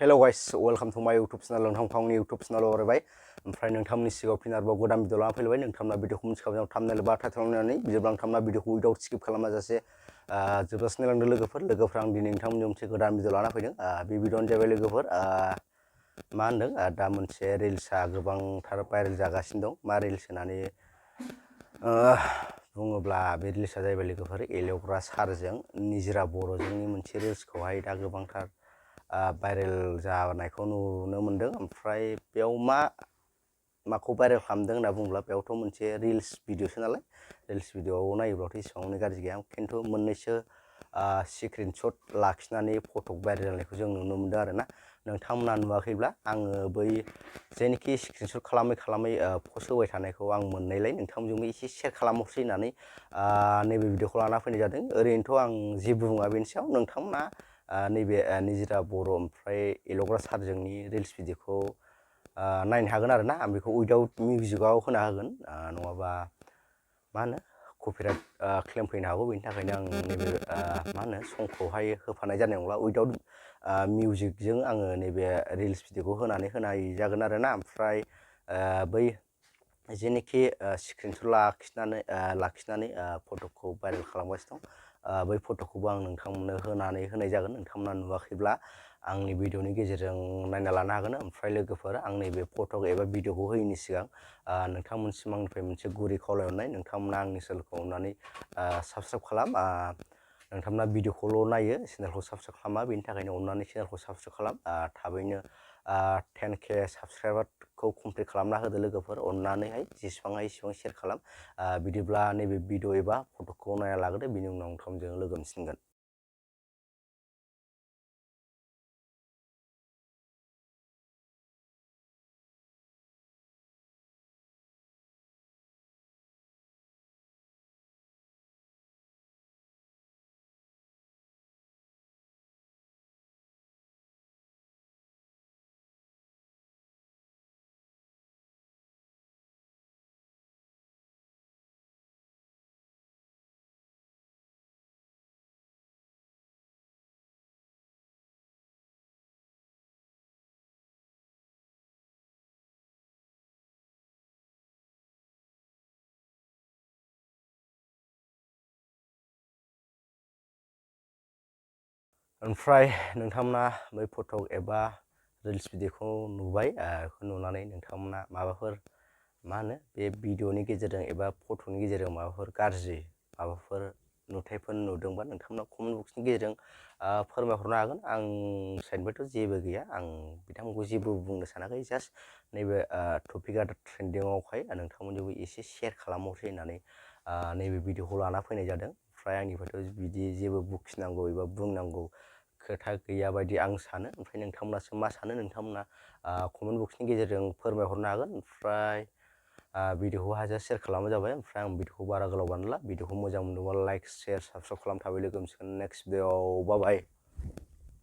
Hello guys, welcome to my YouTube channel. नोंथांनि YouTube channel ओरैबाय ओमफ्राय नोंथांनि सिगाङाव फिन आरोबाव गोदान भिडिअ लाना फैलायबाय नोंथांना भिडिअखौ मिथिखाबाय थाम्बनेल बा टाइटेल नायनानै बिदिब्ला नोंथांना भिडिअखौ उइदाउट स्किप खालामाजासे जोबजासिम नायलांदो लोगोफोर आं दिनै नोंथांमोननि मोनसे गोदान भिडिअ लाना फैदों बे भिडिअआनो जाबाय लोगोफोर मा होनदों दा मोनसे रिल्सआ गोबांथार भाइरेल जागासिनो दं मा रिल्स होननानै बुङोब्ला बे रिल्सआ जाहैबाय लोगोफोर एल'ग्रा सारजों निजरा बर'जोंनि मोनसे रिल्सखौहाय दा गोबांथार भाइरेल जानायखौ नुनो मोनदों ओमफ्राय बेयाव माखौ भाइरेल खालामदों होनना बुङोब्ला बेयावथ' मोनसे रिल्स भिडिअसो नालाय रिल्स भिडिअआव नायोब्लाथ' एसेबां गाज्रि गैया खिन्थु मोननैसो स्क्रिनशट लाखिनानै फटक भाइरेल जानायखौ जों नुनो मोनदों आरोना नोंथांमोना नुवाखैब्ला आङो बै जेनोखि स्क्रिनशट खालामै पस्ट होबाय थानायखौ आं मोननायलाय नोंथांमोनजोंबो एसे शेयार खालामहरसै होननानै नैबे भिडिअखौ लाना फैनाय जादों ओरैनोथ' आं जेबो बुङा बेनि सायाव नोंथांमोना नैबे निजरा बर' ओमफ्राय एल'ग्रा सारजोंनि रिल्स भिडिअखौ नायनो हागोन आरोना आं बेखौ उइदाउट मिउजिकआव होना होगोन नङाबा मा होनो कपिराइट क्लेम फैनो हागौ बेनि थाखायनो आं नैबे मा होनो संखौहाय होफानाय जानाय नंला उइदाउट मिउजिकजों आङो नैबे रिल्स भिडिअखौ होनाय जागोन आरोना ओमफ्राय बै जेनोखि स्क्रिनशट लाखिनानै फटकखौ भाइरेल खालामगासिनो दं बै फटकखौबो आं नोंथांमोननो होनाय जागोन नोंथांमोना नुवाखैब्ला आंनि भिडिअनि गेजेरजों नायना लानो हागोन ओमफ्राय लोगोफोर आं नैबे फटक एबा भिडिअखौ होयैनि सिगां नोंथांमोनसिम आंनिफ्राय मोनसे गुरै खावलायहरनाय नोंथांमोना आंनि चेनेलखौ अननानै साबस्क्राइब खालाम नोंथांमोना भिडिअखौल' नायो चेनेलखौ साबस्क्राइब खालामा बेनि थाखायनो अननानै चेनेलखौ साबस्क्राइब खालाम थाबैनो 10K साबस्क्राइबारखौ कमप्लिट खालामना होदो लोगोफोर अननानैहाय जेसेबां हायो एसेबां शेयार खालाम बिदिब्ला नैबे भिडिअ एबा फटकखौ नायना लाग्रोदो बिनि उनाव नोंथांमोनजों लोगो मोनसिनगोन ओमफ्राय नोंथांमोना बै फटक एबा रिल्स भिडिअखौ नुबाय बेखौ नुनानै नोंथांमोना माबाफोर मा होनो बे भिडिअनि गेजेरजों एबा फटकनि गेजेरजों माबाफोर गाज्रि माबाफोर नुथायफोर नुदोंबा नोंथांमोना कमेन्ट बक्सनि गेजेरजों फोरमायहरनो हागोन आं साइडनिफ्रायथ' जेबो गैया आं बिथांमोनखौ जेबो बुंनो सानाखै जास्ट नैबे टपिकआ ट्रेन्डिंआवखाय नोंथांमोनजोंबो एसे शेयार खालामहरसै होननानै नैबे भिडिअखौ लाना फैनाय जादों ओमफ्राय आंनिफ्रायथ' बिदि जेबो बखिनांगौ एबा बुंनांगौ खोथा गैया बायदि आं सानो ओमफ्राय नोंथांमोनासो मा सानो नोंथांमोना कमेन्ट बक्सनि गेजेरजों फोरमायहरनो हागोन ओमफ्राय भिडिअखौ हाजासे शेयार खालामनाय जाबाय ओमफ्राय आं भिडिअखौ बारा गोलाव बानायला भिडिअखौ मोजां मोनदोंबा लाइक शेयार साबस्क्राइब खालाम थाबाय लोगो मोनसिगोन नेक्स्ट भिडिअआव बाय